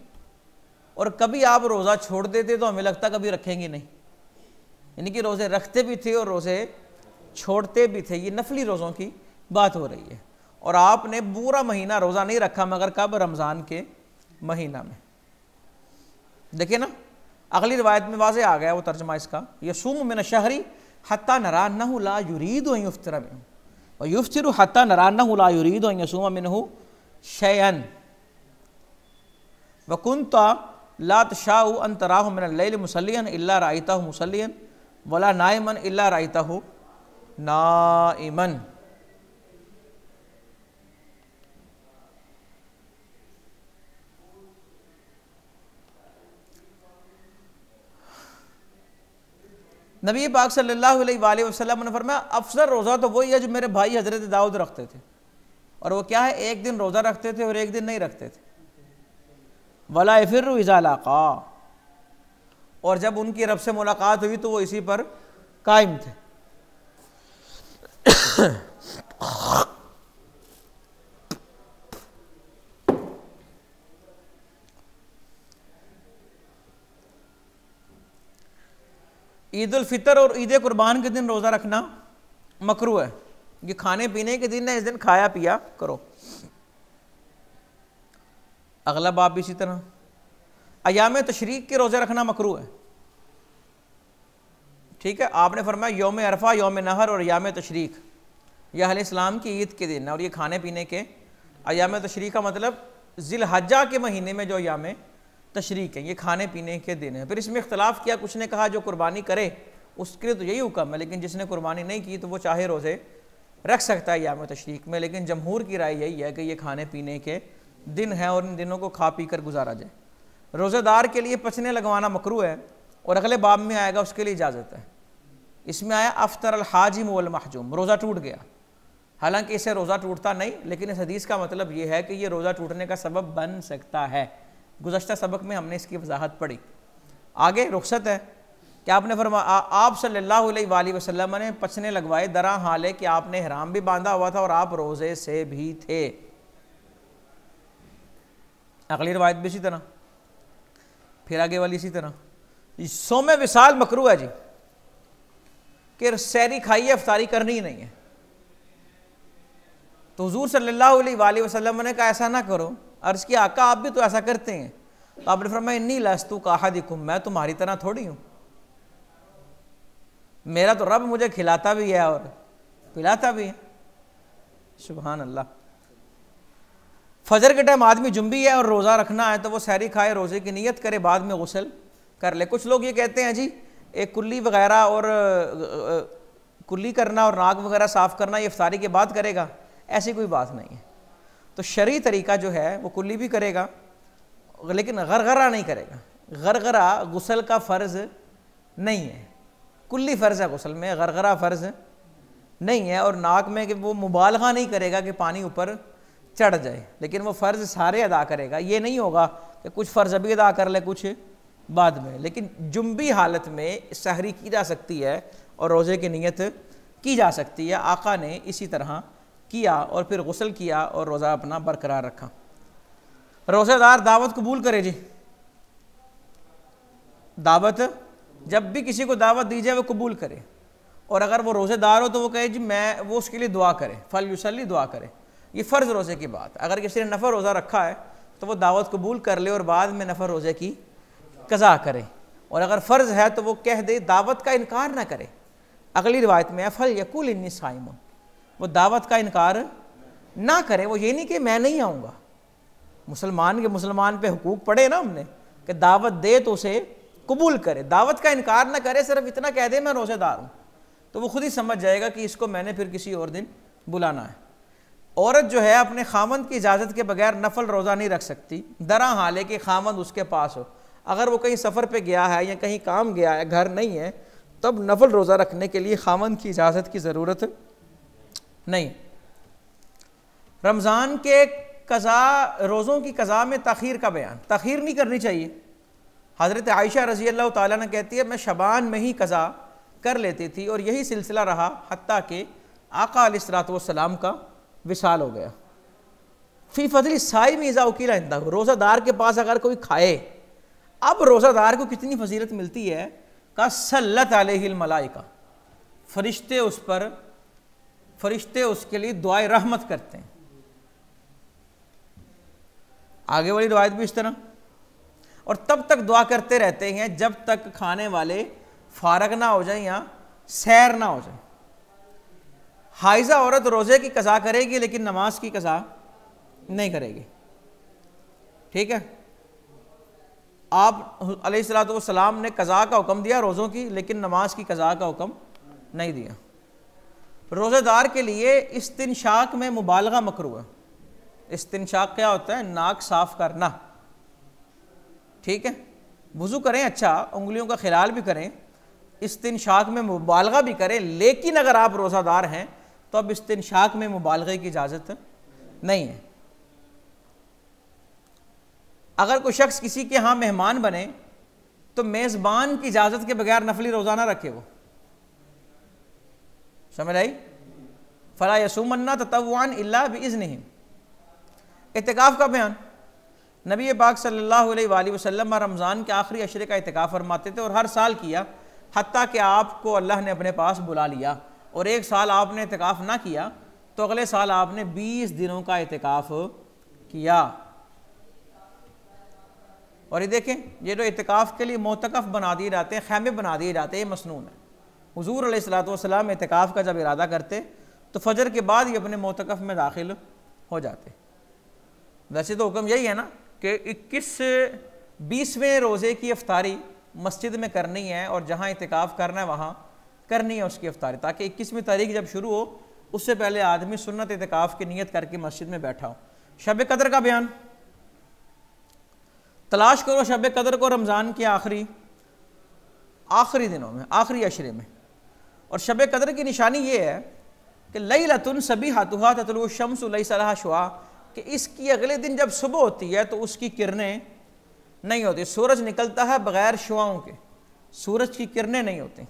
और कभी आप रोज़ा छोड़ देते तो हमें लगता कभी रखेंगे नहीं। यानी कि रोज़े रखते भी थे और रोज़े छोड़ते भी थे। ये नफली रोज़ों की बात हो रही है। और आपने पूरा महीना रोज़ा नहीं रखा, मगर कब? रमज़ान के महीना में। देखिए ना, अगली रिवायत में वाज़े आ गया वो तर्जमा इसका, यसूम मिन शहरी हत्ता नरा अन्नहु ला युरीदु अन युफ्तिर मिन्हु व युफ्तिरु हत्ता नरा अन्नहु ला युरीदु अन यसूम मिन्हु शैअन व कुन्ता ला तशाउ अन तराहु मिन अल-लैल मुसल्लियन इल्ला राइताहु मुसल्लियन वला नाइमन इल्ला राइताहु नाइमन। नबी पाक सल्लल्लाहु अलैहि वसल्लम ने फरमाया अफजल रोज़ा तो वही है जो मेरे भाई हज़रत दाऊद रखते थे। और वो क्या है? एक दिन रोज़ा रखते थे और एक दिन नहीं रखते थे। वला यफ़िर्रु इज़ा लाक़ा, और जब उनकी रब से मुलाकात हुई तो वो इसी पर कायम थे। ईद उल फितर और ईद कुर्बान के दिन रोज़ा रखना मकरूह है। ये खाने पीने के दिन है, इस दिन खाया पिया करो। अगला बाब भी इसी तरह। अयाम तशरीक के रोज़े रखना मकरूह है, ठीक है। आपने फरमाया यौम अरफा, यौम नहर और अयाम तशरीक यह अहले इस्लाम की ईद के दिन है। और ये खाने पीने के अयाम तशरीक का मतलब ज़िलहज्जा के महीने में जो अयाम तशरीक है, ये खाने पीने के दिन है। फिर इसमें इख्तलाफ किया, कुछ ने कहा जो कुर्बानी करे उसके लिए तो यही हुक्म है, लेकिन जिसने कुर्बानी नहीं की तो वो चाहे रोज़े रख सकता है अयाम तशरीक में। लेकिन जमहूर की राय यही है कि ये खाने पीने के दिन है और इन दिनों को खा पी कर गुजारा जाए। रोज़ेदार के लिए पचने लगवाना मकरूह है, और अगले बाब में आएगा उसके लिए इजाज़त है। इसमें आया अफ्तर अल हाजिम वल महजूम, रोज़ा टूट गया। हालांकि इससे रोज़ा टूटता नहीं, लेकिन इस हदीस का मतलब ये है कि ये रोज़ा टूटने का सबब बन सकता है। गुज़श्ता सबक में हमने इसकी वजाहत पढ़ी। आगे रुखसत है कि आपने फरमाया, आप सल्लल्लाहु अलैहि वसल्लम ने पचने लगवाए दरा हाले कि आपने हराम भी बांधा हुआ था और आप रोज़े से भी थे। अगली रवायत भी इसी तरह, फिर आगे वाली इसी तरह। सोमे विसाल मकरूह है जी, कि सैरी खाइए, अफ्तारी करनी ही नहीं है। तो हुजूर सल्लल्लाहु अलैहि वसल्लम ने कहा ऐसा ना करो। अर्ज़ किया आका आप भी तो ऐसा करते हैं। तो आपने फरमाया इन्नी लस्तु का अहदिकुम, मैं तुम्हारी तरह थोड़ी हूँ, मेरा तो रब मुझे खिलाता भी है और पिलाता भी है। सुभान अल्लाह। फजर के टाइम आदमी जुम्बी है और रोज़ा रखना है तो वो सहरी खाए, रोज़े की नीयत करे, बाद में गुस्ल कर ले। कुछ लोग ये कहते हैं जी एक कुल्ली वगैरह और कुल्ली करना और नाक वगैरह साफ़ करना ये इफ्तारी के बाद करेगा, ऐसी कोई बात नहीं है। तो शरई तरीका जो है वो कुल्ली भी करेगा लेकिन गरगरा नहीं करेगा। गरगरा गुस्ल का फ़र्ज़ नहीं है, कुल्ली फ़र्ज़ है गुस्ल में, गरगरा फ़र्ज़ नहीं है। और नाक में कि वो मुबालगा नहीं करेगा कि पानी ऊपर चढ़ जाए, लेकिन वो फ़र्ज़ सारे अदा करेगा। ये नहीं होगा कि कुछ फ़र्ज़ अभी अदा कर ले कुछ बाद में। लेकिन जुम्बी हालत में सहरी की जा सकती है और रोज़े की नीयत की जा सकती है। आका ने इसी तरह किया और फिर गुस्ल किया और रोज़ा अपना बरकरार रखा। रोज़ेदार दावत कबूल करे जी, दावत जब भी किसी को दावत दी जाए वो कबूल करे, और अगर वो रोज़ेदार हो तो वो कहे जी मैं, वो उसके लिए दुआ करे, फल युसल्ली, दुआ करे। ये फ़र्ज़ रोज़े की बात। अगर किसी ने नफ़ल रोज़ा रखा है तो वो दावत कबूल कर ले और बाद में नफ़ल रोज़े की कज़ा करे, और अगर फ़र्ज़ है तो वो कह दे, दावत का इनकार ना करे। अगली रिवायत में फल यकुल इन्नी साइमुन, वो दावत का इनकार ना करे। वो ये नहीं कि मैं नहीं आऊँगा, मुसलमान के मुसलमान पे हुकूक पड़े ना हमने कि दावत दे तो उसे कबूल करे, दावत का इनकार ना करे, सिर्फ इतना कह दे मैं रोज़ेदार हूँ, तो वो खुद ही समझ जाएगा कि इसको मैंने फिर किसी और दिन बुलाना है। औरत जो है अपने खामंद की इजाज़त के बगैर नफल रोज़ा नहीं रख सकती, दरा हाल है कि खामंद उसके पास हो। अगर वो कहीं सफ़र पे गया है या कहीं काम गया है, घर नहीं है, तब नफल रोज़ा रखने के लिए खामंद की इजाज़त की ज़रूरत नहीं। रमज़ान के कज़ा, रोज़ों की कज़ा में तख़ीर का बयान, तख़ीर नहीं करनी चाहिए। हज़रत आयशा रज़ी अल्लाह ताला ने कहती है मैं शबान में ही कज़ा कर लेती थी और यही सिलसिला रहा हत्ता कि आका अलैहिस्सलातु वस्सलाम का विसाल हो गया। फ़ी फ़ज़ली साइम इज़ा उकीला इंदहु, रोज़ादार के पास अगर कोई खाए, अब रोज़ादार को कितनी फजीलत मिलती है, का सल्लत अलैहिल मलाइका, फरिश्ते उस पर, फरिश्ते उसके लिए दुआए रहमत करते हैं। आगे वाली रिवायत भी इस तरह, और तब तक दुआ करते रहते हैं जब तक खाने वाले फारग ना हो जाए या सैर ना हो जाए। हाइज़ा औरत रोज़े की कज़ा करेगी लेकिन नमाज की कज़ा नहीं करेगी, ठीक है। आप अलैहिस्सलातु वस्सलाम ने कज़ा का हुक्म दिया रोज़ों की, लेकिन नमाज की कज़ा का हुक्म नहीं दिया। रोज़ेदार के लिए इस्तिनशाक में मुबालगा मकरूह है। इस्तिनशाक क्या होता है? नाक साफ़ करना, ठीक है। वुज़ू करें, अच्छा, उंगलियों का खिलाल भी करें, इस्तिनशाक में मुबालगा भी करें, लेकिन अगर आप रोज़ादार हैं तो अब इस्तिनशाक में मुबालगे की इजाज़त नहीं है। अगर कोई शख्स किसी के यहाँ मेहमान बने तो मेज़बान की इजाज़त के बगैर नफली रोज़ा ना रखे, वो समझ आई। फला यसुमन्ना ततव्वुअन इल्ला बिइज़्निहिम। इतिकाफ़ का बयान, नबी पाक सल्लल्लाहु अलैहि वसल्लम रमज़ान के आखिरी अशरे का इतिकाफ़ फरमाते थे और हर साल किया, हत्ता कि आपको अल्लाह ने अपने पास बुला लिया और एक साल आपने इतिकाफ़ ना किया तो अगले साल आपने 20 दिनों का इतिकाफ़ किया। और ये देखें, ये जो इतिकाफ़ के लिए मोतकफ़ बना दिए जाते हैं, खैमे बना दिए जाते हैं, ये मसनून है। हुज़ूर अलैहिस्सलातु वस्सलाम इतिकाफ़ का जब इरादा करते तो फजर के बाद ही अपने मोतकफ़ में दाखिल हो जाते। वैसे तो हुक्म यही है ना कि 21वें रोज़े की इफ्तारी मस्जिद में करनी है और जहाँ इतिकाफ़ करना है वहाँ करनी है उसकी इफ्तारी, ताकि 21वीं तारीख जब शुरू हो उससे पहले आदमी सुन्नत इतिकाफ़ की नियत करके मस्जिद में बैठा हो। शब कदर का बयान, तलाश करो शब कदर को रमज़ान के आखिरी दिनों में, आखिरी अशरे में। और शब कदर की निशानी ये है कि लैलतुन सबिहतुहा ततलु शम्सु लैसा लहा शुआ, कि इसकी अगले दिन जब सुबह होती है तो उसकी किरणें नहीं होती। सूरज निकलता है बगैर शुआओं के, सूरज की किरणें नहीं होती।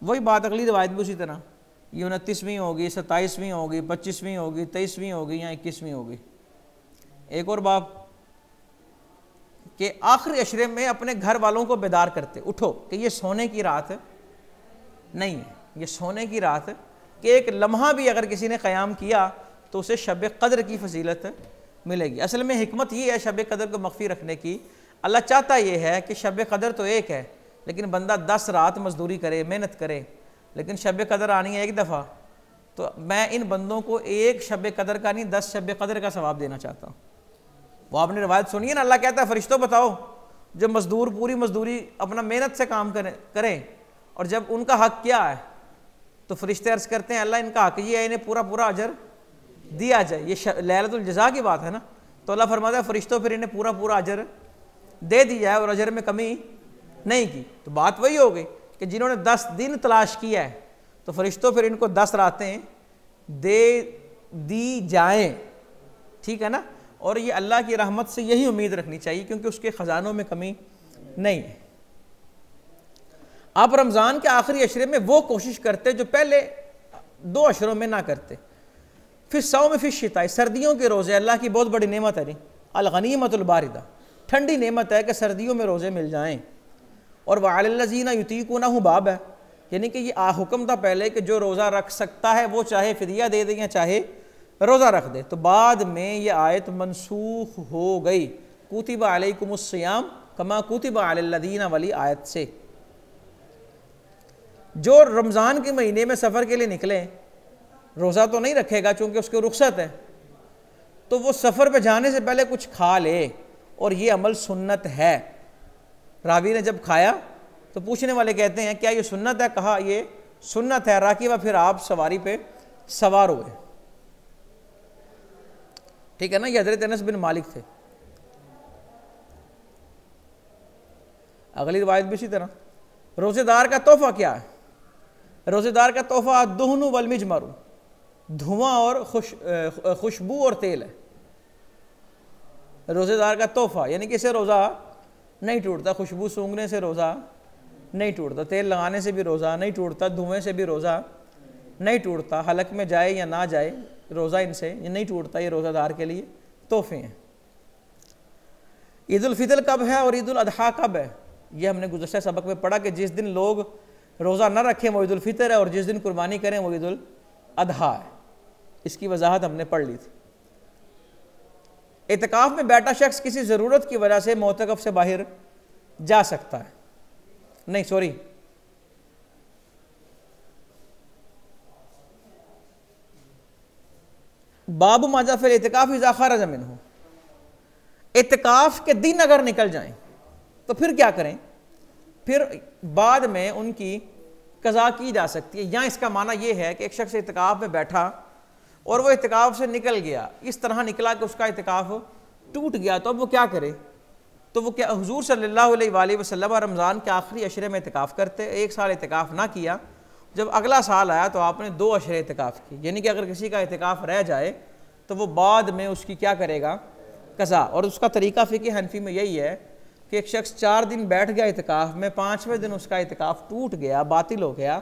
वही बात अगली रिवायत भी उसी तरह, ये 29वीं होगी, 27वीं होगी, 25वीं होगी, 23वीं होगी या 21वीं होगी। एक और बाप के आखिरी अशरे में अपने घर वालों को बेदार करते, उठो, कि ये सोने की रात नहीं है, ये सोने की रात कि एक लम्हा भी अगर किसी ने क़याम किया तो उसे शब कदर की फजीलत मिलेगी। असल में हिकमत ये है शब कदर को मख्फी रखने की। अल्लाह चाहता ये है कि शब कदर तो एक है, लेकिन बंदा 10 रात मजदूरी करे, मेहनत करे, लेकिन शब कदर आनी है एक दफ़ा। तो मैं इन बंदों को एक शब कदर का नहीं 10 शब कदर का सवाब देना चाहता हूँ। वो आपने रिवायत सुनिए ना, अल्लाह कहता है फरिश्तों बताओ जब मजदूर पूरी मजदूरी अपना मेहनत से काम करें और जब उनका हक क्या है, तो फरिश्ते अर्ज़ करते हैं अल्लाह इनका हक ये है, इन्हें पूरा पूरा अजर दिया जाए। ये लैलतुल जज़ा की बात है ना, तो अल्लाह फरमाता है फरिश्तों फिर इन्हें पूरा पूरा अजर दे दिया है और अजर में कमी नहीं की। तो बात वही हो गई कि जिन्होंने 10 दिन तलाश किया है तो फरिश्तों फिर इनको 10 रातें दे दी जाएं, ठीक है ना। और ये अल्लाह की रहमत से यही उम्मीद रखनी चाहिए क्योंकि उसके ख़जानों में कमी नहीं है। आप रमज़ान के आखिरी अशरे में वो कोशिश करते जो पहले 2 अशरों में ना करते। फिर सौम फिर शिता, सर्दियों के रोज़े अल्लाह की बहुत बड़ी नेमत है। नहीं अलगनीमतुल बारिदा, ठंडी नेमत है कि सर्दियों में रोज़े मिल जाएँ। और वअलल्लज़ीना युतीकुनहु बाब है, यानी कि ये हुक्म था पहले कि जो रोज़ा रख सकता है वो चाहे फिदिया दे दे या चाहे रोज़ा रख दे। तो बाद में ये आयत मनसूख हो गई, कुतिबा अलैकुमुस्सियाम कमा कुतिबा अलल्लज़ीना वाली आयत से। जो रमज़ान के महीने में सफ़र के लिए निकले, रोज़ा तो नहीं रखेगा चूँकि उसकी रुख्सत है, तो वो सफ़र पे जाने से पहले कुछ खा ले, और ये अमल सुन्नत है। रावी ने जब खाया तो पूछने वाले कहते हैं क्या ये सुन्नत है? कहा ये सुन्नत है। राकिबा, फिर आप सवारी पे सवार हुए। ठीक है ना, ये हज़रत अनस बिन मालिक थे। अगली रिवायत भी इसी तरह। रोज़ेदार का तोहफ़ा क्या है? रोज़ेदार का तोहफ़ा दुहनु वल मिजमरु, धुआं और खुशबू और तेल है। रोज़ेदार का तोहफ़ा यानी कि इससे रोज़ा नहीं टूटता, खुशबू सूंघने से रोज़ा नहीं टूटता, तेल लगाने से भी रोज़ा नहीं टूटता, धुएं से भी रोज़ा नहीं टूटता, हलक में जाए या ना जाए रोज़ा इनसे ये नहीं टूटता। ये रोज़ादार के लिए तोहफ़े हैं। ईद उल फितर कब है और ईद उल अदहा कब है? ये हमने गुज़श्ता सबक में पढ़ा कि जिस दिन लोग रोज़ा न रखें वो ईद उल फितर है, और जिस दिन कुर्बानी करें वो ईद उल अदहा है। इसकी वजाहत हमने पढ़ ली थी। इतिकाफ में बैठा शख्स किसी ज़रूरत की वजह से मोतकफ से बाहर जा सकता है? नहीं, सॉरी, बाबू माजा फिर इतिकाफ इज़ा खरज मिन्हु, इतिकाफ के दिन अगर निकल जाएं तो फिर क्या करें? फिर बाद में उनकी कज़ा की जा सकती है। या इसका माना यह है कि एक शख्स इतिकाफ में बैठा और वो इतिकाफ से निकल गया, इस तरह निकला कि उसका इतिकाफ टूट गया, तो अब वो क्या करे? तो वो क्या, हुजूर सल्लल्लाहु अलैहि वसल्लम रमज़ान के आखिरी अशरे में इतिकाफ करते, एक साल इतिकाफ ना किया, जब अगला साल आया तो आपने 2 अशरे इतिकाफ की। यानी कि अगर किसी का इतिकाफ रह जाए तो वो बाद में उसकी क्या करेगा? कज़ा। और उसका तरीका फ़िक़्ह हनफी में यही है कि एक शख्स 4 दिन बैठ गया इतिकाफ में, 5वें दिन उसका इतिकाफ टूट गया, बातिल हो गया,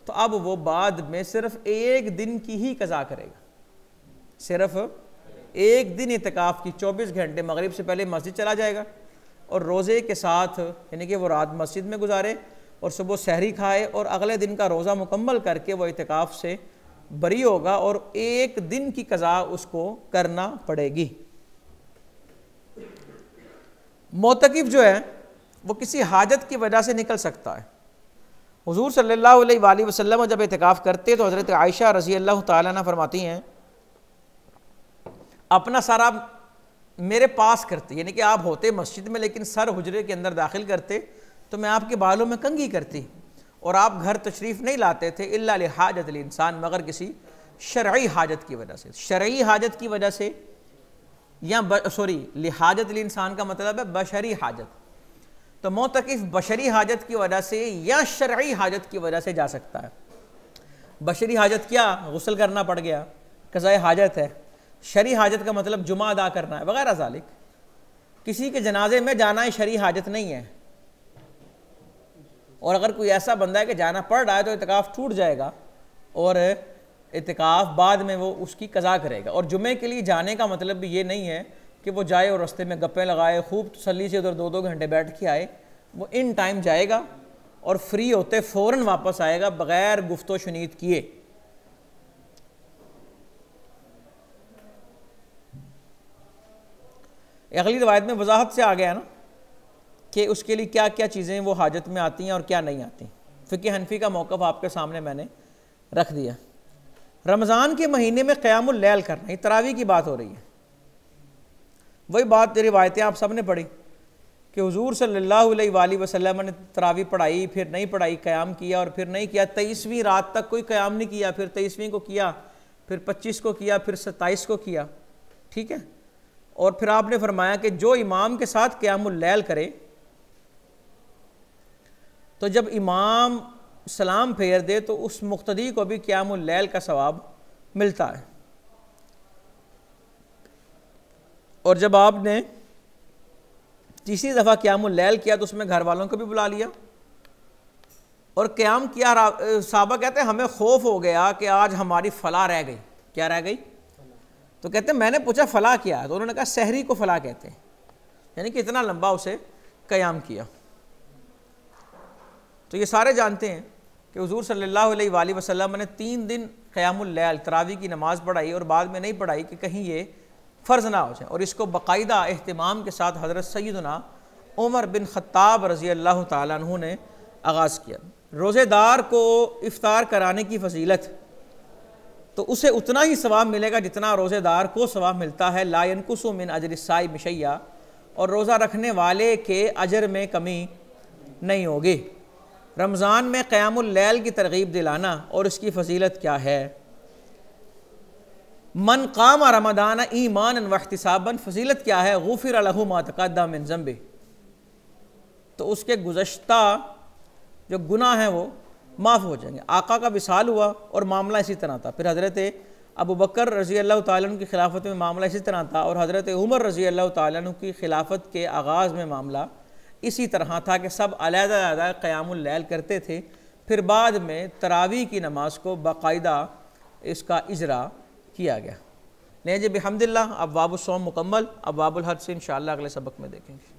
तो अब वो बाद में सिर्फ 1 दिन की ही कज़ा करेगा। सिर्फ 1 दिन इतिकाफ की, 24 घंटे मगरिब से पहले मस्जिद चला जाएगा और रोज़े के साथ, यानी कि वो रात मस्जिद में गुजारे और सुबह सहरी खाए और अगले दिन का रोज़ा मुकम्मल करके वो इतिकाफ से बरी होगा और 1 दिन की कज़ा उसको करना पड़ेगी। मोतकिफ जो है वो किसी हाजत की वजह से निकल सकता है। हुजूर सल्लल्लाहु अलैहि वसल्लम जब इतिकाफ करते तो हज़रत आयशा रज़ी अल्लाह ताला अन्हा फरमाती हैं, अपना सर आप मेरे पास करते, यानी कि आप होते मस्जिद में लेकिन सर हुजरे के अंदर दाखिल करते तो मैं आपके बालों में कंघी करती, और आप घर तशरीफ़ नहीं लाते थे इल्ला लिहाजत इंसान, मगर किसी शरई हाजत की वजह से। शरई हाजत की वजह से या लिहाजत इंसान का मतलब है बशरी हाजत। तो मोतकिफ बशरी हाजत की वजह से या शरई हाजत की वजह से जा सकता है। बशरी हाजत क्या? गुस्ल करना पड़ गया, कज़ाए हाजत है। शरई हाजत का मतलब जुमा अदा करना है वगैरह ज़ालिक। किसी के जनाजे में जाना ही शरई हाजत नहीं है, और अगर कोई ऐसा बंदा है कि जाना पड़ रहा है तो इतिकाफ टूट जाएगा और इतिकाफ बाद में वो उसकी कज़ा करेगा। और जुमे के लिए जाने का मतलब भी ये नहीं है कि वो जाए और रास्ते में गप्पे लगाए, खूब तसल्ली से उधर 2-2 घंटे बैठ के आए। वो इन टाइम जाएगा और फ्री होते फ़ौरन वापस आएगा बग़ैर गुफ्तो शुनीद किए। अगली रिवायत में वजाहत से आ गया ना कि उसके लिए क्या क्या चीज़ें वो हाजत में आती हैं और क्या नहीं आती। फ़िक़्ह हनफी का मौक़िफ़ आपके सामने मैंने रख दिया। रमज़ान के महीने में क़यामुल लैल करना, ये तरावी की बात हो रही है। वही बात रिवायतें आप सब ने पढ़ी कि हुजूर सल्लल्लाहु अलैहि वसल्लम ने तरावी पढ़ाई, फिर नहीं पढ़ाई, क़याम किया और फिर नहीं किया। 23वीं रात तक कोई क़याम नहीं किया, फिर 23वीं को किया, फिर 25 को किया, फिर 27 को किया। ठीक है, और फिर आपने फरमाया कि जो इमाम के साथ क़यामुल लैल करे तो जब इमाम सलाम फेर दे तो उस मुक्तदी को भी क़यामुल लैल का सवाब मिलता है। और जब आपने तीसरी दफ़ा क़यामुल लैल किया तो उसमें घर वालों को भी बुला लिया और क़याम किया। साहबा कहते हैं हमें खौफ हो गया कि आज हमारी फलाह रह गई। क्या रह गई? तो कहते हैं मैंने पूछा फ़लाह क्या है, तो उन्होंने कहा सहरी को फ़लाह कहते हैं, यानी कि इतना लंबा उसे क़याम किया। तो ये सारे जानते हैं कि हुज़ूर सल्लल्लाहु अलैहि वसल्लम ने 3 दिन क़यामुल लैल तरावी की नमाज़ पढ़ाई और बाद में नहीं पढ़ाई कि कहीं ये फ़र्ज़ ना हो जाए, और इसको बाकायदा एहतिमाम के साथ हज़रत सैयदना उमर बिन ख़त्ताब रज़ी अल्लाह ताला अन्हु ने आगाज़ किया। रोज़ेदार को इफ़्तार कराने की फ़जीलत, तो उसे उतना ही सवाब मिलेगा जितना रोज़ेदार को सवाब मिलता है। ला यनकुसु मिन अजरि साइम शैया, और रोज़ा रखने वाले के अजर में कमी नहीं होगी। रमज़ान में क़यामुल लैल की तरगीब दिलाना और इसकी फ़जीलत क्या है। मन क़ाम रमज़ान ईमानन व इह्तिसाबन, फ़जीलत क्या है, गुफ़िर लहु मा तक़द्दम मिन ज़ंबि, तो उसके गुज़श्ता जो गुनाह हैं वो माफ़ हो जाएंगे। आका का विसाल हुआ और मामला इसी तरह था, फिर हज़रत अबू बकर रज़ी अल्लाह ताला अन्हु की खिलाफत में मामला इसी तरह था, और हज़रत उमर रज़ी अल्लाह ताला अन्हु की खिलाफत के आगाज़ में मामला इसी तरह था कि सब अलग-अलग क़यामुल लैल करते थे। फिर बाद में तरावी की नमाज को बाकायदा इसका इजरा किया गया। नहीं जी बिहम्दिल्लाह, अब वाबुस सौम मुकम्मल, अब वाबुल हज से इंशाअल्लाह अगले सबक में देखेंगे।